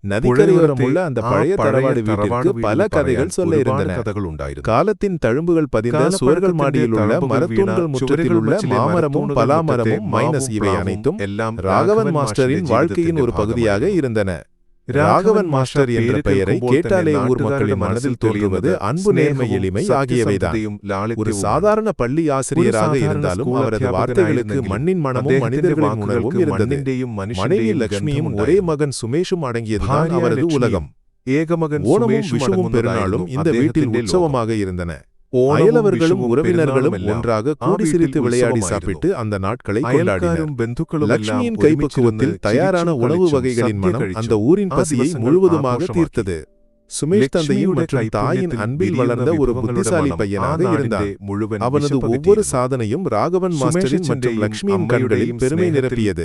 நதிக்கரையோரமுள்ள அந்த பழைய தரவாடு வீட்டிற்கு பல கதைகள் சொல்ல இருந்தன. காலத்தின் தழும்புகள் பதிந்த சுவர்கள் மாடியிலுள்ள மரத்தூண்கள் முற்றத்திலுள்ள மாமரமும் பலாமரமும் மைனஸ் இவை அனைத்தும் ராகவன் மாஸ்டரின் வாழ்க்கையின் ஒரு பகுதியாக இருந்தன. ராகவன் மாஸ்டர் என்ற பெயரை கேட்டாலே ஊர் மக்களின் மனதில் தோன்றுவது அன்பு, நேர்மை, எளிமை ஆகியவைதான். ஒரு சாதாரண பள்ளி ஆசிரியராக இருந்தாலும் அவரது வார்த்தைகளுக்கு மண்ணின் மனமும் மனிதர்களின் உணர்வும் இருந்தது. மனைவி லட்சுமியும் ஒரே மகன் சுமேஷும் அடங்கியதுதான் அவரது உலகம். ஓணமும் விஷுவும் பெருநாளும் இந்த வீட்டில் உற்சவமாக இருந்தன. அயலவர்களும் உறவினர்களும் ஒன்றாக கூடி சிரித்து விளையாடி சாப்பிட்டு அந்த நாட்களை கொண்டாடினர். லட்சுமியின் கைப்பக்குவத்தில் தயாரான உணவு வகைகளின் மனம் அந்த ஊரின் பசியை முழுவதுமாக தீர்த்தது. சுமேஷ் தந்தையின் மற்றும் தாயின் அன்பில் வளர்ந்த ஒரு புத்திசாலி பையனாக இருந்தான். அவனது ஒவ்வொரு சாதனையும் ராகவன் மாஸ்டரின் மற்றும் லட்சுமியின் கண்களில் பெருமை நிரப்பியது.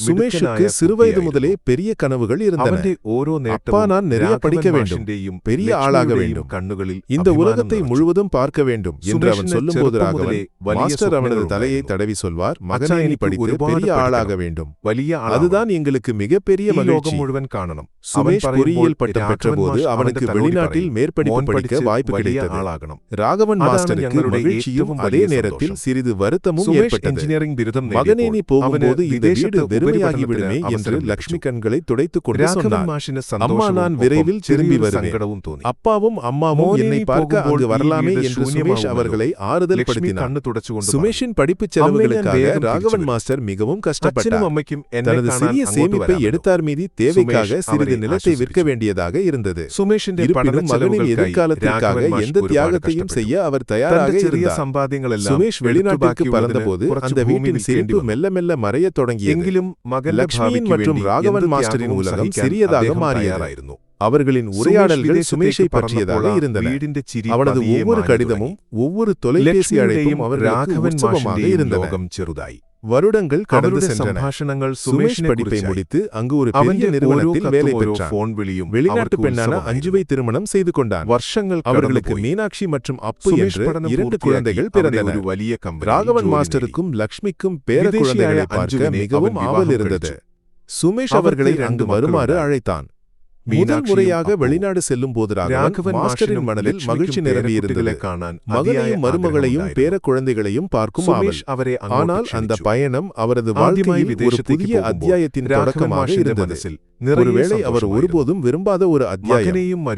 சுமேஷுக்கு சிறுவயது முதலே பெரிய கனவுகள் இருந்தன. அப்பா, நான் நிறைய படிக்க வேண்டும், பெரிய ஆளாக வேண்டும், இந்த உலகத்தை முழுவதும் பார்க்க வேண்டும் என்று அவன் சொல்லும்போது ராகவன் மாஸ்டர் அவனது தலையை தடவி சொல்வார், மகனே, நீ படித்து பெரிய ஆளாக வேண்டும், அதுதான் எங்களுக்கு மிகப்பெரிய மகிழ்ச்சி. சுமேஷ் பொறியியல் பட்டம் பெற்றபோது அவனுக்கு வெளிநாட்டில் மேற்படிப்பு படிக்க வாய்ப்பு கிடைத்தது. ராகவன் மாஸ்டருக்கு மகிழ்ச்சியும் அதே நேரத்தில் சிறிது வருத்தமும் ஏற்பட்டது. மகனே, நீ போகும்போது இந்த வீடு வெறுமையாகிவிடுமே என்று லட்சுமி கண்களை துடைத்துக் கொண்டு சொன்னார். அம்மா, நான் விரைவில் திரும்பி வருவேன், அப்பாவும் அம்மாவும் என்னை பார்க்க அங்கு வரலாமே என்று சுமேஷ் அவர்களை ஆறுதல் படுத்தினார். சுமேஷின் படிப்பு செலவுகளுக்காக ராகவன் மாஸ்டர் மிகவும் கஷ்டப்பட்டார். தனது சிறிய சேமிப்பை எடுத்தார் மீதி தேவைக்காக சிறிது நிலத்தை விற்க வேண்டியதாக இருந்தது. இருப்பினும் மகனின் எதிர்காலத்திற்காக எந்த தியாகத்தையும் செய்ய அவர் தயாராக இருந்தார். சுமேஷ் வெளிநாட்டிற்கு பறந்தபோது அந்த வீட்டின் சிரிப்பு மெல்ல மெல்ல மறையத் தொடங்கியது. லட்சுமியின் மற்றும் ராகவன் மாஸ்டரின் உலகம் சிறியதாக மாறியது. அவர்களின் உரையாடல்கள் சுமேஷை பற்றியதாக இருந்தன. அவனது ஒவ்வொரு கடிதமும் ஒவ்வொரு தொலைபேசி அழைப்பும் அவர்களுக்கு உற்சவமாக இருந்தன. வருடங்கள் கடந்து சென்றன. சுமேஷ் படிப்பை முடித்து அங்கு ஒரு பெரிய நிறுவனத்தில் வேலை பெற்றான். வெளிநாட்டு பெண்ணான அஞ்சுவை திருமணம் செய்து கொண்டான். அவர்களுக்கு மீனாட்சி மற்றும் அப்பு என்று 2 குழந்தைகள் பிறந்தனர். ராகவன் மாஸ்டருக்கும் லட்சுமிக்கும் பேர குழந்தைகளை பார்க்க மிகவும் ஆவல் இருந்தது. சுமேஷ் அவர்களை அங்கு வருமாறு அழைத்தான். முதல் முறையாக வெளிநாடு செல்லும் போது ராகவன் மாஸ்டரின் மனதில் மகிழ்ச்சி நிரம்பியிருந்தது. மகனையும் மருமகளையும் பேர குழந்தைகளையும் பார்க்கும் ஆவல். ஆனால் அந்த பயணம் அவரது வாழ்க்கையில் ஒரு புதிய அத்தியாயத்தின் தொடக்கமாக இருந்தது. ஒருவேளை அவர் ஒருபோதும் விரும்பாத ஒரு அத்தியாயம்.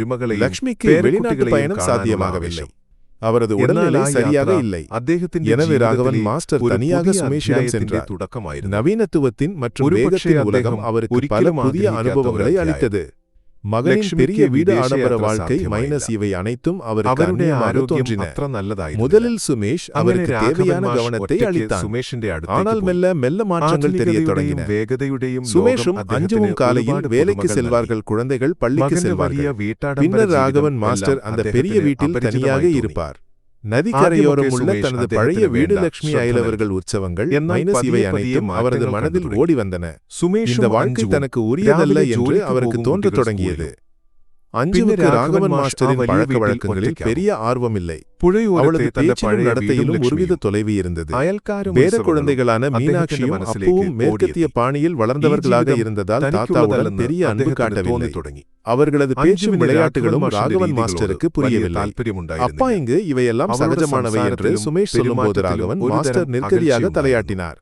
லட்சுமிக்கு வெளிநாட்டு பயணம் சாத்தியமாகவில்லை. அவரது உடல்நிலை சரியாக இல்லை. எனவே ராகவன் மாஸ்டர் தனியாக சுமேஷிடம் சென்றார். நவீனத்துவத்தின் மற்றும் வேகத்தின் உலகம் அவருக்கு பல புதிய அனுபவங்களை அளித்தது. மகனின் பெரிய வீடு, ஆடம்பர வாழ்க்கை, மைனஸ் இவை அனைத்தும் அவருக்கு அந்நியமாக தோன்றின. முதலில் சுமேஷ் அவருக்கு தேவையான கவனத்தை அளித்தான். ஆனால் மெல்ல மெல்ல மாற்றங்கள் தெரிய தொடங்கின. சுமேஷும் அஞ்சுவும் காலையில் வேலைக்கு செல்வார்கள், குழந்தைகள் பள்ளிக்கு செல்வார்கள். பின்னர் ராகவன் மாஸ்டர் அந்த பெரிய வீட்டில் தனியாக இருப்பார். நதிக்கரையோரம் உள்ள தனது பழைய வீடு, லட்சுமி, அயலவர்கள், உற்சவங்கள், மைனஸ் இவை அனைத்தும் அவரது மனதில் ஓடி வந்தன. இந்த வாழ்க்கை தனக்கு உரியதல்ல என்று அவருக்கு தோன்றத் தொடங்கியது. அஞ்சுவுக்கு ராகவன் மாஸ்டரின் பழக்க வழக்கங்களில் பெரிய ஆர்வம் இல்லை. அவளது பேச்சிலும் நடத்தையிலும் ஒருவித தொலைவு இருந்தது. பேர குழந்தைகளான மீனாட்சியும் அப்புவும் மேற்கத்திய பாணியில் வளர்ந்தவர்களாக இருந்ததால் தாத்தாவுடன் பெரிய அன்பு காட்டவில்லை. அவர்களது பேச்சும் விளையாட்டுகளும் ராகவன் மாஸ்டருக்கு புரியவில்லை. அப்பா, இங்கு இவையெல்லாம் சகஜமானவை என்று சுமேஷ் சொல்லும்போது ராகவன் மாஸ்டர் நிற்கதியாக தலையாட்டினார்.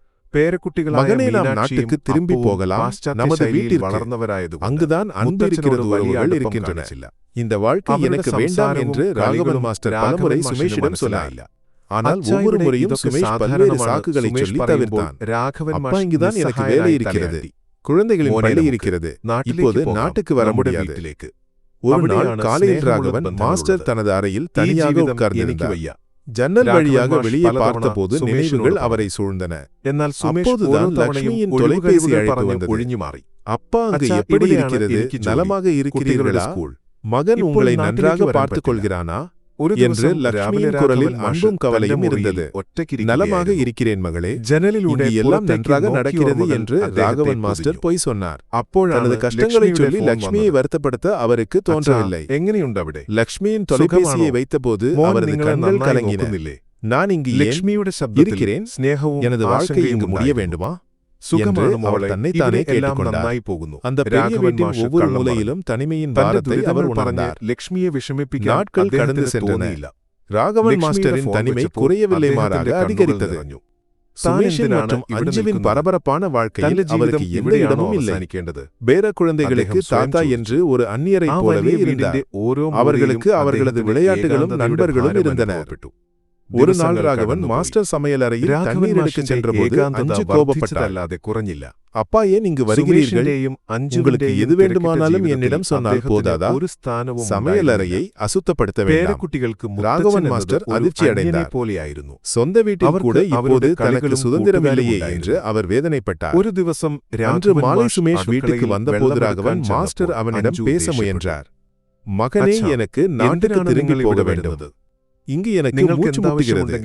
மகனே, நாம் நாட்டுக்கு திரும்பி போகலாம், நமது வீட்டில் வளர்ந்தவராயது, அங்குதான் அன்பு இருக்கிறது, உறவுகள் இருக்கின்றன. இந்த வாழ்க்கை எனக்கு வேண்டாம் என்று ராகவன் மாஸ்டர் பலமுறை சுமேஷிடம் சொன்னார். ஆனால் ஒவ்வொரு முறையும் சுமேஷ் பல்வேறு சாக்குகளை சொல்லி தவிர்த்தான். அப்பா, இங்குதான் எனக்கு வேலை இருக்கிறது, குழந்தைகளின் பள்ளி இருக்கிறது, இப்போது நாட்டுக்கு வர முடியாது. ஒரு நாள் காலையில் ராகவன் மாஸ்டர் தனது அறையில் தனியாக உட்கார்ந்திருந்தார். ஜன்னல் வழியாக வெளியே பார்த்தபோது நினைவுகள் அவரை சூழ்ந்தன. அப்போதுதான் லட்சுமியின் தொலைபேசி அழைப்பு வந்தது. அப்பா, அங்கு எப்படி இருக்கிறது, நலமாக இருக்கிறீர்களா, மகன் உங்களை நன்றாக பார்த்துக் கொள்கிறானா என்று லட்சுமியின் குரலில் அன்பும் கவலையும் இருந்தது. நலமாக இருக்கிறேன் மகளே, ஜன்னலில் எல்லாம் நன்றாக நடக்கிறது என்று ராகவன் மாஸ்டர் பொய் சொன்னார். தனது கஷ்டங்களை சொல்லி லட்சுமியை வருத்தப்படுத்த அவருக்கு தோன்றவில்லை. லட்சுமியின் தொலைபேசியை வைத்தபோது அவரது கண்கள் கலங்கின. நான் இங்கு இருக்கிறேன், எனது வாழ்க்கை இங்கு முடிய வேண்டுமா என்று அவர் தன்னைத்தானே கேட்டுக்கொண்டார். அந்த பெரிய வீட்டின் ஒவ்வொரு மூலையிலும் தனிமையின் பாரத்தை அவர் உணர்ந்தார். லட்சுமியை விஷமிப்பிக்க நாட்கள் கடந்து சென்றன. ராகவன் மாஸ்டரின் தனிமை குறையவில்லை, மாறாக அதிகரித்தது. சுமேஷின் மற்றும் அஞ்சுவின் பரபரப்பான வாழ்க்கையில் அவருக்கு எந்த இடமும் இல்லை. பேர குழந்தைகளுக்கு தாத்தா என்று ஒரு அந்நியரை போலவே இருந்தார். அவர்களுக்கு அவர்களது விளையாட்டுகளும் நண்பர்களும் இருந்தனர். ஒரு நாள் ராகவன் மாஸ்டர் சமையலறையில் தண்ணீர் எடுக்க சென்றபோது அஞ்சு கோபப்பட்டார். அப்பா, ஏன் இங்கு வருகிறீர்கள்? உங்களுக்கு எது வேண்டுமானாலும் என்னிடம் சொன்னால் போதாதா? சமையலறையை அசுத்தப்படுத்த வேண்டாம். ராகவன் மாஸ்டர் அதிர்ச்சி அடைந்தார். சொந்த வீட்டில் கூட இப்போது தனக்கு சுதந்திரம் இல்லையே என்று அவர் வேதனைப்பட்டார். ஒரு திவசம் அன்று மாலை சுமேஷ் வீட்டுக்கு வந்தபோது ராகவன் மாஸ்டர் அவனிடம் பேச முயன்றார். மகனே, எனக்கு நாட்டுக்கு திரும்பி போக வேண்டும். இங்கு எனக்கு மூச்சு முட்டுகிறது.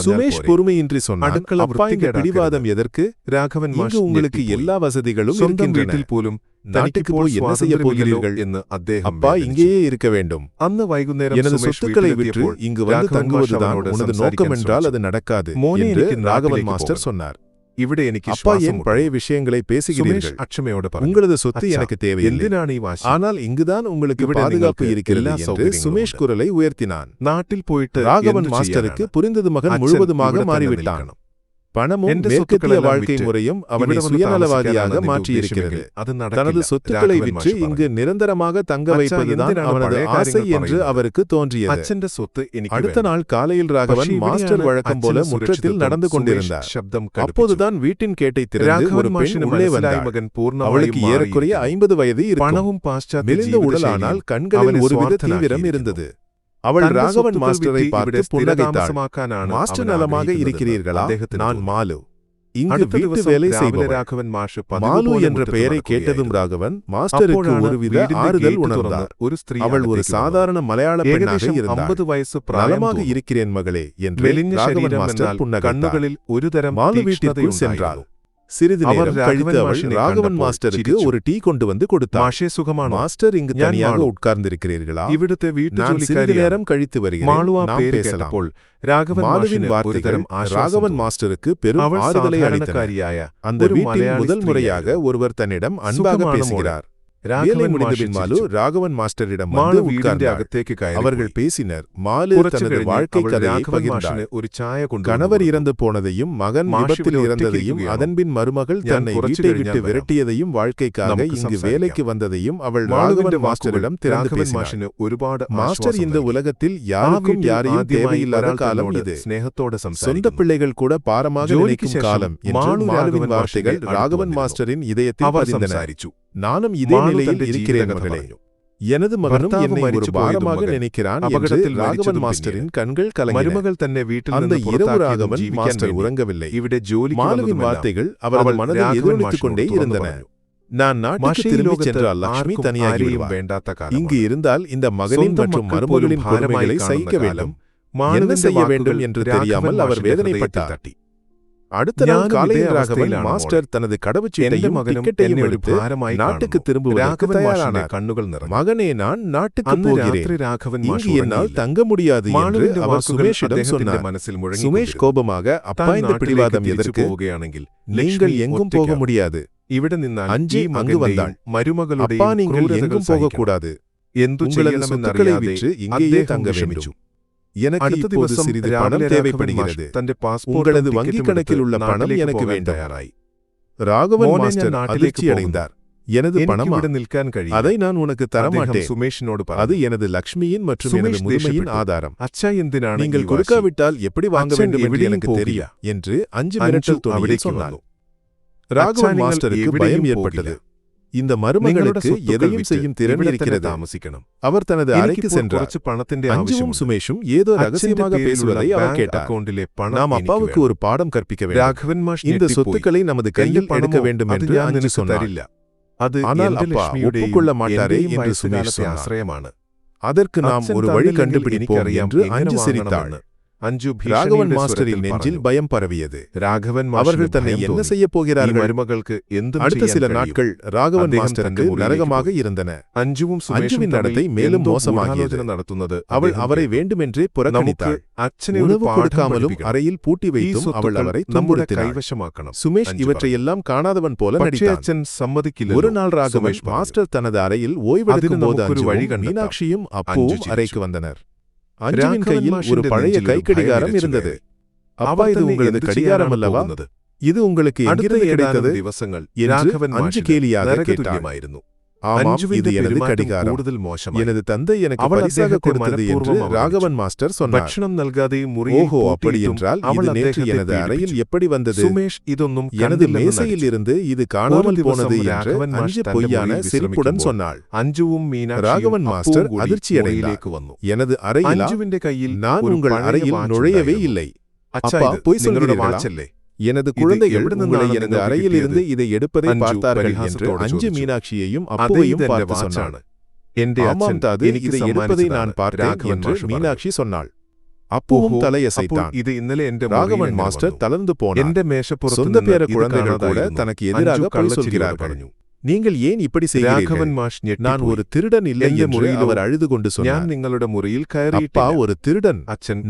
சுமேஷ் பொறுமையின்றி சொன்னார். அப்பா, இந்த பிடிவாதம் எதற்கு? ராகவன் மாஸ்டர், உங்களுக்கு எல்லா வசதிகளும் இருக்கின்றன. போலும் நாட்டுக்கு போய் என்ன செய்ய போகிறீர்கள்? அப்பா, இங்கேயே இருக்க வேண்டும். எனது சொத்துக்களை விற்று இங்கு வந்து தங்குவதுதான் உனது நோக்கம் என்றால் அது நடக்காது என்று ராகவன் மாஸ்டர் சொன்னார். அப்பா, ஏன் பழைய விஷயங்களை பேசுகிறீர்கள்? உங்களது சொத்து எனக்கு தேவையில்லை. ஆனால் இங்குதான் உங்களுக்கு பாதுகாப்பு இருக்கிறது என்று சுமேஷ் குரலை உயர்த்தினான். நாட்டில் போயிட்டு ராகவன் மாஸ்டருக்கு புரிந்தது. மகன் முழுவதுமாக மாறிவிட்டான். பணமும் மேற்கத்திய வாழ்க்கை முறையும் அவனை சுயநலவாதியாக மாற்றியிருக்கிறது. தனது சொத்துக்களை விற்று இங்கு நிரந்தரமாக தங்க வைப்பதுதான் அவனது ஆசை என்று அவருக்கு தோன்றியது. அடுத்த நாள் காலையில் ராகவன் மாஸ்டர் வழக்கம் போல முற்றத்தில் நடந்து கொண்டிருந்தார். அப்போதுதான் வீட்டின் கேட்டை திறந்து ஒரு பெண் உள்ளே வந்தார். அவளுக்கு ஏறக்குறைய 50 வயது இருக்கும். மெலிந்த உடலானால் கண்களில் ஒருவித தீவிரம் இருந்தது. அவள் ராகவன் மாஸ்டரை பார்த்து புன்னகைத்தாள். மாஸ்டர் நலமாக இருக்கிறீர்களா? நான் மாலு, இங்கு வீட்டு வேலை செய்பவர். மாலு என்ற பெயரை கேட்டதும் ராகவன் மாஸ்டருக்கு ஒருவித ஆறுதல் உணர்ந்தார். அவள் ஒரு சாதாரண மலையாள பெண்ணாக இருந்தார். நலமாக இருக்கிறேன் மகளே என்று ராகவன் மாஸ்டர் புன்னகைத்தார். மாலு வீட்டிற்குள் சென்றாள். சிறிது நேரம் கழித்து அவள் ராகவன் மாஸ்டருக்கு ஒரு டீ கொண்டு வந்து கொடுத்தார். மாஸ்டர், இங்கு தனியாக உட்கார்ந்திருக்கிறீர்களா? நான் சிறிது நேரம் கழித்து வருகிறேன், நாம் பேசலாம். மாலுவின் வார்த்தைகள் ராகவன் மாஸ்டருக்கு பெரும் ஆறுதலை அளித்தன. அந்த வீட்டில் முதல் முறையாக ஒருவர் தன்னிடம் அன்பாக பேசுகிறார். வேலை முடிந்தபின் மாலு ராகவன் மாஸ்டரிடம் வந்து உட்கார்ந்தார். அவர்கள் பேசினர். மாலு தனது வாழ்க்கை கதையை பகிர்ந்தார். கணவர் இறந்து போனதையும் மகன் விபத்தில் இறந்ததையும் அதன்பின் மருமகள் தன்னை வீட்டை விட்டு விரட்டியதையும் வாழ்க்கைக்காக இங்கு வேலைக்கு வந்ததையும் அவள் ராகவன் மாஸ்டரிடம் திறந்து பேசினார். மாஸ்டர், இந்த உலகத்தில் யாருக்கும் யாரையும் தேவையில்லாத காலம் இது. சொந்த பிள்ளைகள் கூட பாரமாக நினைக்கும் காலம் என்று மாலுவின் வார்த்தைகள் ராகவன் மாஸ்டரின் இதயத்தில் பதிந்தன. நானும் இதே நிலையில் இருக்கிறேன் மகளே. எனது மகனும் என்னை ஒரு பாரமாக நினைக்கிறான் என்று ராகவன் மாஸ்டரின் கண்கள் கலங்கின. அந்த இரவு ராகவன் மாஸ்டர் உறங்கவில்லை. மாலுவின் வார்த்தைகள் அவரது மனதில் எதிரொலித்துக் கொண்டே இருந்தன. நான் நாட்டுக்கு திரும்பி சென்றால் லட்சுமி தனியாகிவிடுவார். இங்கு இருந்தால் இந்த மகனின் மற்றும் மருமகளின் கொடுமைகளை சகிக்க வேண்டும். என்ன செய்ய வேண்டும் என்று தெரியாமல் அவர் வேதனைப்பட்டார். அடுத்த நாள் காலையில் ராகவன் மாஸ்டர் தனது கடவுச்சீட்டையும் டிக்கெட்டையும் எடுத்து நாட்டுக்கு திரும்புவதற்கு தயாரானார். மகனே, நான் நாட்டுக்கு போகிறேன். இங்கு என்னால் தங்க முடியாது என்று அவர் சுமேஷிடம் சொன்னார். சுமேஷ் கோபமாக, அப்பா, இந்த பிடிவாதம் எதற்கு? நீங்கள் எங்கும் போக முடியாது. அஞ்சு அங்கு வந்தாள். அப்பா, நீங்கள் எங்கும் போகக்கூடாது. உங்களது சொத்துக்களை விற்று இங்கேயே தங்க வேண்டும். எனக்கு இப்போது சிறிது பணம் தேவைப்படுகிறது. உங்களது வங்கிக் கணக்கில் உள்ள பணம் எனக்கு வேண்டும். ராகவன் மாஸ்டர் அதிர்ச்சி அடைந்தார். எனது பணம் அதை நான் உனக்கு தரமாட்டேன். அது எனது லக்ஷ்மியின் மற்றும் எனது முதுமையின் ஆதாரம். நீங்கள் கொடுக்காவிட்டால் எப்படி வாங்க வேண்டும் என்று எனக்கு தெரியும் என்று 5 மிரட்டல் தொனியில் சொன்னார். ராகவன் மாஸ்டருக்கு பயம் ஏற்பட்டது. இந்த மருமகளுக்கு எதையும் செய்யும் திறன் இருக்கிறது. அவர் தனது அறைக்கு சென்றார். அஞ்சுவும் சுமேஷும் ஏதோ ரகசியமாக பேசுவதை அவர் கேட்டார். நாம் அப்பாவுக்கு ஒரு பாடம் கற்பிக்க வேண்டும். இந்த சொத்துக்களை நமது கையில் எடுக்க வேண்டும் என்று அஞ்சு சொன்னார். ஆனால் அப்பா ஒப்புக்கொள்ள மாட்டாரே என்று சுமேஷ் சொன்னார். அதற்கு நாம் ஒரு வழி கண்டுபிடிப்போம் என்று அஞ்சு சிரித்தாள். அஞ்சு ராகவன் மாஸ்டரின் நெஞ்சில் பயம் பரவியது. ராகவன் அவர்கள் தன்னை என்ன செய்யப் போகிறார்கள்? மருமகளுக்கு அடுத்த சில நாட்கள் ராகவன் மாஸ்டருக்கு நரகமாக இருந்தன. அஞ்சுவின் நடத்தை மேலும் மோசமாகியது. அவள் அவரை வேண்டுமென்றே புறக்கணித்தாள். உணவு கொடுக்காமலும் அறையில் பூட்டி வைத்தும் அவள் அவரை துன்புறுத்தினாள். சுமேஷ் இவற்றையெல்லாம் காணாதவன் போல நடித்தான். ஒரு நாள் ராகவன் மாஸ்டர் தனது அறையில் ஓய்வெடுக்கும் போது மீனாட்சியும் அப்புவும் அறைக்கு வந்தனர். அஞ்சுவின் கையில் ஒரு பழைய கைக்கடிகாரம் இருந்தது. அப்பா, இது உங்களது கடிகாரம் அல்லவா? இது உங்களுக்கு எங்கிருந்து கிடைத்தது என்று அஞ்சு கேலியாக கேட்டான். ஆமாம், இது எனது கடிகாரம். எனது தந்தை எனக்கு பரிசாக கொடுத்தது என்று ராகவன் மாஸ்டர் சொன்னார். ஓஹோ, அப்படி என்றால் இது நேற்று எனது அறையில் எப்படி வந்தது? எனது மேசையில் இருந்து இது காணாமல் போனது என்று அஞ்சு பொய்யான சிரிப்புடன் சொன்னாள். ராகவன் மாஸ்டர் அதிர்ச்சியடைந்தார். எனது அறையில் நான் உங்கள் அறையில் நுழையவே இல்லை. அப்பா, பொய் சொல்கிறீர்களா? எனது குழந்தைகள் உங்களை எனது அறையில் இருந்து இதை எடுப்பதை பார்த்தார்கள் என்று அஞ்சு மீனாட்சியையும் அப்புவையும் பார்த்து சொன்னான். ஆமாம் தாது, இதை எடுப்பதை நான் பார்த்தேன் என்று மீனாட்சி சொன்னாள். அப்புவும் தலையசைத்தான். ராகவன் மாஸ்டர் தளர்ந்து போனார். சொந்த பேர குழந்தைகள் கூட தனக்கு எதிராக பொய் சொல்கிறார்கள். நீங்கள் ஏன் இப்படி செய்கிறீர்கள்? நான் ஒரு திருடன் இல்லை என்று அவர் அழுது கொண்டு சொன்னார். அப்பா, ஒரு திருடன்.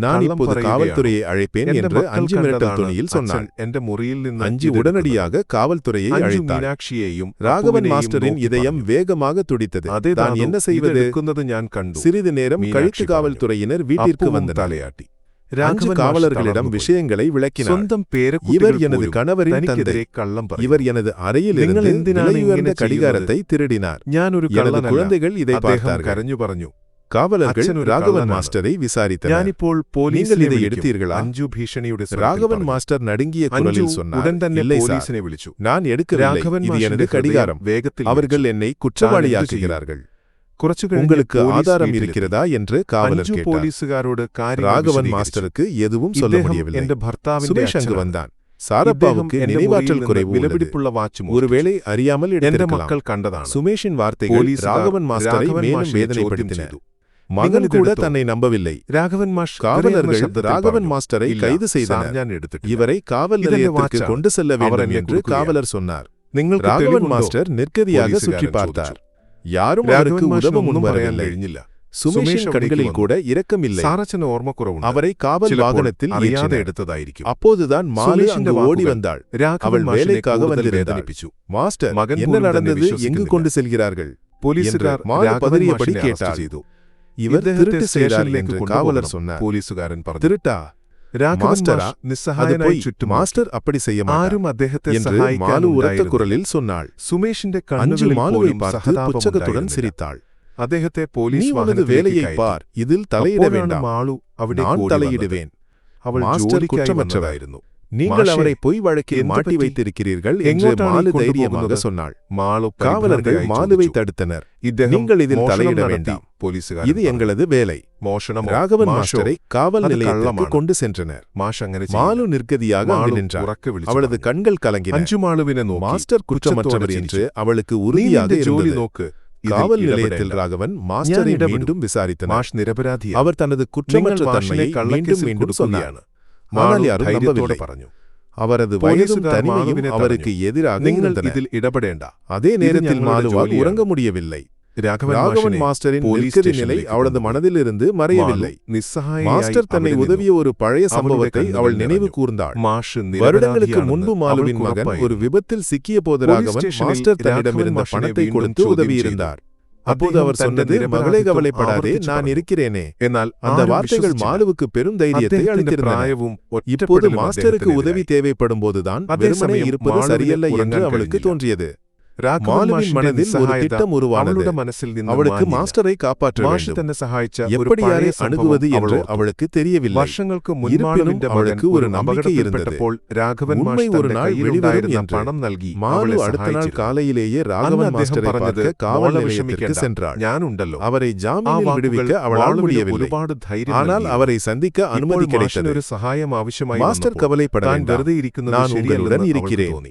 நான் இப்போது காவல்துறையை அழைப்பேன் என்று அஞ்சு மிரட்டல் துணியில் சொன்னான். அஞ்சு உடனடியாக காவல்துறையை அழைத்தார். ராகவன் மாஸ்டரின் இதயம் வேகமாக துடித்தது. தான் என்ன செய்வது? சிறிது நேரம் கழித்து காவல்துறையினர் வீட்டிற்கு வந்தனர். அஞ்சு காவலர்களிடம் விஷயங்களை விளக்கினார். இவர் எனது கணவரின் தந்தை. இவர் எனது அறையில் இருந்து விலையுயர்ந்த கடிகாரத்தை திருடினார். எனது குழந்தைகள் இதை பார்த்தார்கள். காவலர்கள் ராகவன் மாஸ்டரை விசாரித்தனர். நீங்கள் இதை எடுத்தீர்களா? ராகவன் மாஸ்டர் நடுங்கிய குரலில் சொன்னார், இல்லை சார், நான் எடுக்கவில்லை. இது எனது கடிகாரம். அவர்கள் என்னை குற்றவாளியாக்குகிறார்கள். உங்களுக்கு ஆதாரம் இருக்கிறதா என்று காவலர் கேட்டார். ராகவன் மாஸ்டருக்கு எதுவும் சொல்ல முடியவில்லை. சுமேஷ் அங்கு வந்தான். சாரப்பாவுக்கு நினைவாற்றல் குறைவு, ஒருவேளை அறியாமல் எடுத்திருக்கலாம். சுமேஷின் வார்த்தைகள் ராகவன் மாஸ்டரை மேலும் வேதனைப்படுத்தின. மகன் கூட தன்னை நம்பவில்லை. காவலர்கள் ராகவன் மாஸ்டரை கைது செய்தனர். இவரை காவல் நிலையத்திற்கு கொண்டு செல்ல வேண்டும் என்று காவலர் சொன்னார். ராகவன் மாஸ்டர் நிற்கதியாக சுற்றி பார்த்தார். யாரும் அவருக்கு உதவ முன்வரவில்லை. சுமேஷின் கண்களில் கூட இரக்கமில்லை. அவரை காவல் வாகனத்தில் ஏற்றினர். அப்போதுதான் மாலு அங்கு ஓடி வந்தாள். அவள் வேலைக்காக வந்திருந்தாள். மாஸ்டர், என்ன நடந்தது? எங்கு கொண்டு செல்கிறார்கள்? மாலு பதறியபடி கேட்டாள். இவர் திருட்டு செய்தார் என்று காவலர் சொன்னார். திருட்டா? மாஸ்டர் அப்படி செய்ய மாட்டார் என்று மாலு உரத்த குரலில் சொன்னாள். அஞ்சு மாலுவை பார்த்து புச்சகத்துடன் சிரித்தாள். நீ உனது வேலையை பார், இதில் தலையிட வேண்டாம். நான் தலையிடுவேன். மாஸ்டர் குற்றமற்றவர். நீங்கள் அவரை பொய் வழக்கில் மாட்டி வைத்திருக்கிறீர்கள் என்று மாலு தைரியமாக சொன்னாள். காவலர்கள் மாலுவை தடுத்தனர். நீங்கள் இதில் தலையிட வேண்டாம், இது எங்களது வேலை. ராகவன் மாஸ்டரை காவல் நிலையத்திற்கு கொண்டு சென்றனர். மாலு நிற்கதியாக அங்கு நின்றார். அவளது கண்கள் கலங்கின. மாஸ்டர் குற்றமற்றவர் என்று அவளுக்கு உறுதியாக இருந்தது. காவல் நிலையத்தில் ராகவன் மாஸ்டரை மீண்டும் விசாரித்தார். அவர் தனது குற்றமற்ற தன்மையை மீண்டும் மீண்டும் சொன்னார். ஆனால் யாரும் நம்பவில்லை. அவரது வயதும் தனிமையும் அவருக்கு எதிராக இருந்தன. அதே நேரத்தில் மாலுவால் உறங்க முடியவில்லை. ராகவன் மாஸ்டரின் நிற்கதி நிலை அவளது மனதிலிருந்து மறையவில்லை. மாஸ்டர் தன்னை உதவிய ஒரு பழைய சம்பவத்தை அவள் நினைவு கூர்ந்தாள். வருடங்களுக்கு முன்பு மாலுவின் மகன் ஒரு விபத்தில் சிக்கிய போது ராகவன் மாஸ்டர் தன்னிடமிருந்த பணத்தை கொடுத்து உதவியிருந்தார். அப்போது அவர் சொன்னது, மகளே கவலைப்படாதே, நான் இருக்கிறேனே. என்னால் அந்த வார்த்தைகள் மாலுவுக்கு பெரும் தைரியத்தை அளித்திருந்தன. இப்போது மாஸ்டருக்கு உதவி தேவைப்படும் போதுதான் வெறுமனே இருப்பது சரியல்ல என்று அவளுக்கு தோன்றியது. மாலுவின் மனதில் ஒரு திட்டம் உருவானது. அவளுக்கு மாஸ்டரை காப்பாற்ற வேண்டும். எப்படி யாரை அணுகுவது என்று அவளுக்கு தெரியவில்லை. இருப்பினும் அவளுக்கு ஒரு நம்பிக்கை இருந்தது. உண்மை ஒரு நாள் வெளிவரும் என்று. மாலு அடுத்த நாள் காலையிலேயே ராகவன் மாஸ்டரை பார்க்க காவல் நிலையத்திற்கு சென்றாள். அவரை ஜாமீனில் விடுவிக்க அவளால் முடியவில்லை. ஆனால் அவரை சந்திக்க அனுமதி கிடைத்தது. மாஸ்டர் கவலைப்பட வேண்டாம், நான் உங்களுடன் இருக்கிறேன்.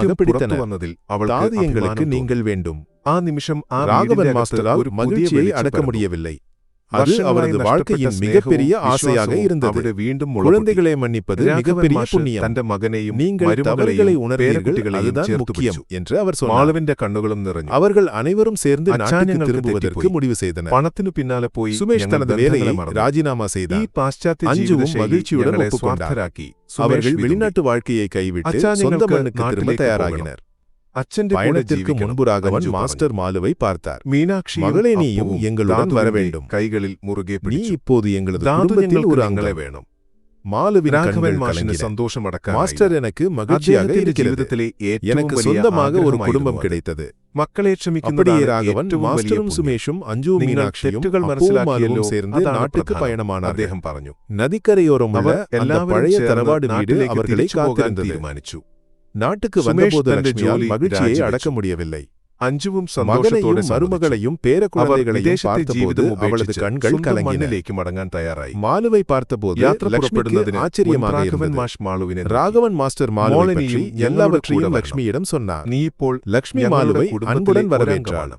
அதிகமாக பிடித்தன. வந்ததில் தாது எங்களுக்கு அவளுக்கு நீங்கள் வேண்டும். ஆ நிமிஷம் ராகவன் மாஸ்டரால் மகிழ்ச்சியை அடக்க முடியவில்லை. அது அவரது வாழ்க்கையின் மிகப்பெரிய ஆசையாக இருந்தது. അവിടെ വീണ്ടും குழந்தைகளை மன்னிப்பது மிகப்பெரிய புண்ணியம். തന്റെ മകനെയും நீங்கள் தவறுகளை உணர்வீர்கள், அதுதான் முக்கியம் என்று அவர் சொன்னார். മാളുവിന്റെ കണ്ണുകളും നിറഞ്ഞു. அவர்கள் அனைவரும் சேர்ந்து அச்சா நாட்டுக்கு ഞങ്ങൾക്ക് திரும்புவதற்கு തെറ്റിപ്പോയി. முடிவு செய்தனர். പണത്തിനു പിന്നാലെ പോയി சுமேஷ் ഞങ്ങൾ தனது ബന്ധങ്ങളെ வேலையை മറന്നു. ராஜினாமா ഈ செய்தார். പാശ്ചാത്യ அஞ்சுவும் ജീവിതശൈലി மகிழ்ச்சியுடன் ഞങ്ങളെ ஒப்புக்கொண்டார். സ്വാർത്ഥരാക്കി. அவர்கள் സുമേഷ് വിതുമ്പി. வெளிநாட்டு வாழ்க்கையை கைவிட்டு அச்சா சொந்த ഞങ്ങൾക്ക് மண்ணுக்கு திரும்ப നാട്ടിലേക്ക് தயாராகினர். അച്ഛന്റെ കൂടെ பயணத்திற்கு ജീവിക്കണം. முன்பு ராகவன் അഞ്ജു மாஸ்டர் மாலுவை பார்த்தார். പറഞ്ഞു. മീനാക്ഷിയും மகளே, நீயும் അപ്പുവും எங்களுடன் வர தாதுவிന്റെ வேண்டும். കൈകളിൽ മുറുകെ நீ പിടിച്ചു. இப்போது எங்களது தாது குடும்பத்தில் ഞങ്ങൾക്ക് ஒரு ഞങ്ങളെ அங்கம். വേണം. மாலுவின் രാഘവൻ கண்கள் മാഷിന് கலங்கின. സന്തോഷമടക്കാനായില്ല. மாஸ்டர் எனக்கு மகிழ்ச்சியாக അദ്ദേഹത്തിന്റെ இருக்கிறது. ജീവിതത്തിലെ ഏറ്റവും எனக்கு വലിയ சொந்தமாக ஒரு ആഗ്രഹമായിരുന്നു குடும்பம் അത്. கிடைத்தது. മക്കളെ அப்படியே ക്ഷമിക്കുന്നതാണ് ராகவன் ഏറ്റവും വലിയ மாஸ்டரும் പുണ്യം. சுமேஷும் அஞ்சுவும் നിങ്ങൾ மீனாட்சியும் തെറ്റുകൾ அப்புவும் മനസ്സിലാക്കിയല്ലോ, மாலுவும் சேர்ந்து അതാണ് நாட்டுக்கு പ്രധാനം. பயணமானார்கள். അദ്ദേഹം പറഞ്ഞു. நதிக்கரையோரமுள்ள അവർ அந்த എല്ലാവരും பழைய ചേർന്ന് தரவாடு வீடு നാട്ടിലേക്ക് அவர்களை തിരിച്ചു പോകാൻ காத்திருந்தது. തീരുമാനിച്ചു. நாட்டுக்கு சுமேஷ் வந்தபோது தന്റെ லட்சுமியால் ஜோலி மகிழ்ச்சியை രാജിവെച്ചു. அடக்க முடியவில்லை. അഞ്ജുവും மகனையும் സന്തോഷത്തോടെ സമ്മതിച്ചു. மருமகளையும் അവർ பேரக்குழந்தைகளையும் വിദേശത്തെ பார்த்தபோது ജീവിതം அவளது ഉപേക്ഷിച്ച് கண்கள் സ്വന്തം கலங்கின. മണ്ണിലേക്ക് മടങ്ങാൻ തയ്യാറായി. மாலுவை பார்த்தபோது യാത്ര லட்சுமிக்கு പുറപ്പെടുന്നതിന് ஆச்சரியமாக രാഘവൻ இருந்தது. മാഷ് മാളുവിനെ ராகவன் மாஸ்டர் மாலுவை മോളെ பற்றி നീയും ഞങ്ങളുടെ எல்லாவற்றையும் കൂടെ லட்சுமியிடம் சொன்னார். നീ ഇപ്പോൾ லட்சுமி ഞങ്ങളുടെ மாலுவை കുടുംബത്തിലെ அன்புடன் ഒരംഗമാണ്. வரவேற்றாள்.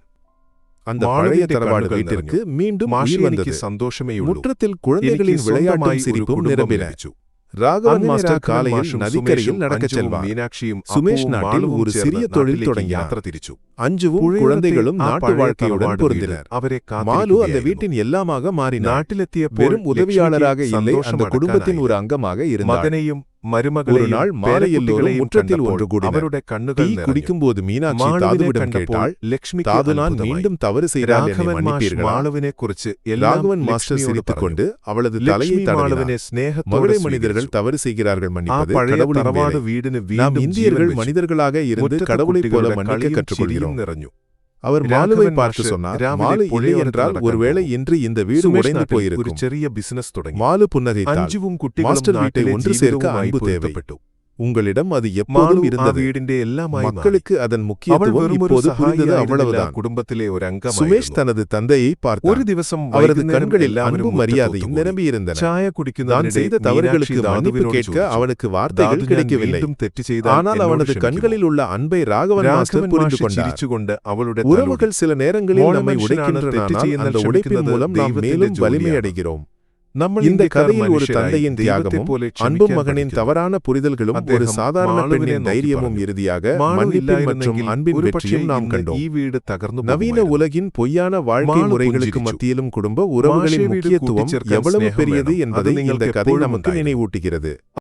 அந்த மாலுவிന്റെ பழைய தரவாடு கண்கள் வீட்டிற்கு மீண்டும் മാഷി உயிர் എനിക്ക് வந்தது. സന്തോഷമേയുള്ളൂ. முற்றத்தில் എനിക്ക് குழந்தைகளின் സ്വന്തമായി விளையாட்டும் ഒരു சிரிப்பும் കുടുംബം நிரம்பின. ലഭിച്ചു. ராகவன் അങ്ങനെ மாஸ்டர் രാഘവൻ காலையில் മാഷും நதிக்கரையில் സുമേഷും நடக்கச் അഞ്ജുവും செல்வார். മീനാക്ഷിയും சுமேஷ் അപ്പുവും நாட்டில் മാളുവും ஒரு ചേർന്ന് சிறிய தொழில் നാട്ടിലേക്ക് தொடங்கினார். യാത്ര തിരിച്ചു. அஞ்சுவும் പുഴയോരത്തെ குழந்தைகளும் ആ நாட்டு പഴയ வாழ்க்கையுடன் തറവാട് വീട് பொருந்தினர். അവരെ மாலு அந்த കാത്തിരിക്കുകയായിരുന്നു. வீட்டின் எல்லாமாக மாறினார். നാട്ടിലെത്തിയപ്പോൾ வெறும் உதவியாளராக ലക്ഷ്മിക്ക് இல்லை, அந்த குடும்பத்தின் സന്തോഷമടക്കാനായില്ല. ஒரு அங்கமாக இருந்தார். മകനെയും ஒரு മരുമകളെയും நாள் மாலை எல்லோரும் പേരക്കുട്ടികളെയും முற்றத்தில் കണ്ടപ്പോൾ ஒன்று கூடினர். അവരുടെ കണ്ണുകൾ டீ നിറഞ്ഞു. குடிக்கும்போது மீனாட்சி മാളുവിനെ தாதுவிடம் കണ്ടപ്പോൾ கேட்டாள், ലക്ഷ്മിക്ക് தாது நான் അത്ഭുതമായി. மீண்டும் தவறு செய்தால் என்னை രാഘവൻ മാഷ് மன்னிப்பீர்களா? മാളുവിനെ കുറിച്ച് എല്ലാം ராகவன் மாஸ்டர் ലക്ഷ്മിയോട് சிரித்துக்கொண்டு പറഞ്ഞു. அவளது தலையை ലക്ഷ്മി தடவினார். മാളുവിനെ സ്നേഹത്തോടെ மகளே, സ്വീകരിച്ചു. மனிதர்கள் தவறு செய்கிறார்கள், ആ மன்னிப்பது പഴയ கடவுளின் തറവാട് வேலை. വീടിന് நாம் വീണ്ടും ജീവൻ இந்தியர்கள் വെച്ചു. மனிதர்களாக இருந்து മുറ്റത്ത് கடவுளைப் போல കുട്ടികളുടെ மன்னிக்க കളിയും ചിരിയും கற்றுக்கொள்கிறோம். നിറഞ്ഞു. அவர் രാഘവൻ மாலுவை பார்த்து മാഷ് சொன்னார், രാവിലെ மாலு இல்லை പുഴയോരത്ത് என்றால் നടക്കാൻ ஒருவேளை പോകും. இன்று இந்த வீடு സുമേഷ് உடைந்து നാട്ടിൽ ഒരു போயிருக்கும். ചെറിയ ബിസിനസ് തുടങ്ങി. மாலு புன்னகைத்தாள். അഞ്ജുവും കുട്ടികളും മാസ്റ്റർ വീட்டை നാട്ടിലെ ஒன்று சேர்க்க ജീവിതവുമായി அன்பு தேவை. പൊരുത്തപ്പെട്ടു. உங்களிடம் அது எப்போதும் മാളു ആ இருந்தது. വീടിന്റെ എല്ലാമായി മാറി. மக்களுக்கு அதன் അവൾ முக்கியத்துவம் വെറും ഒരു இப்போது புரிந்தது, സഹായിയായിരുന്നില്ല, அவ்வளவுதான். കുടുംബത്തിലെ ഒരു சுமேஷ் അംഗമായിരുന്നു. தனது தந்தையை ഒരു பார்த்தார். ദിവസം அவரது വൈകുന്നേരം கண்களில் എല്ലാവരും அன்பும் மரியாதையும் മുറ്റത്തൊത്തുകൂടി. நிரம்பியிருந்தன. ചായ தான் കുടിക്കുന്നതിനിടെ செய்த മീനാക്ഷി தவறுகளுக்கு மன்னிப்பு ദാതുവിനോട് கேட்க ചോദിച്ചു. அவனுக்கு ദാതു, வார்த்தைகள் ഞാൻ கிடைக்கவில்லை. വീണ്ടും തെറ്റ് ചെയ്താൽ ஆனால் എന്നോട് அவனது ക്ഷമിക്കുമോ? கண்களில் உள்ள அன்பை ராகவன் மாஸ்டர் രാഘവൻ புரிந்து മാഷ് கொண்டார். ചിരിച്ചുകൊണ്ട് അവളുടെ തലോടി. உறவுகள் சில நேரங்களில் മോളെ நம்மை മനുഷ്യനാണ്, തെറ്റ് உடைக்கின்றன, ചെയ്യുന്നതിൽ அந்த உடைப்பின் ക്ഷമിക്കുന്നത് மூலம் நாம் ദൈവത്തിന്റെ மேலும் வலிமை ജോലിയാണ്. அடைகிறோம். നമ്മൾ இந்த ഇന്ത്യക്കാർ கதையில் ஒரு മനുഷ്യരായി தந்தையின் ദൈവത്തെ தியாகமும் പോലെ அன்பும் ക്ഷമിക്കാൻ மகனின் പഠിക്കുന്നു. தவறான புரிதல்களும் ஒரு അദ്ദേഹം சாதாரண മാളുവിനെ பெண்ணின் നോക്കി தைரியமும் പറഞ്ഞു. இறுதியாக മാളു மன்னிப்பின் மற்றும் ഇല്ലായിരുന്നെങ്കിൽ அன்பின் ഒരുപക്ഷേ வெற்றியும் நாம் ഇന്ന് கண்டோம். ഈ വീട് തകർന്നു நவீன പോകുമായിരുന്നു. உலகின் பொய்யான வாழ்க்கை மாலு முறைகளுக்கு புஞ்சிரிച്ചു. மத்தியிலும் குடும்ப உறவுகளின் மாஷே வீடு முக்கியத்துவம் கூட்டிச்சேர்ക്കാൻ எவ்வளவு സ്നേഹം பெரியது വേണം. என்பதை അത് നിങ്ങൾക്ക് இந்த கதை എപ്പോഴും நமக்கு ഉണ്ടായിരുന്നു. நினைவூட்டுகிறது.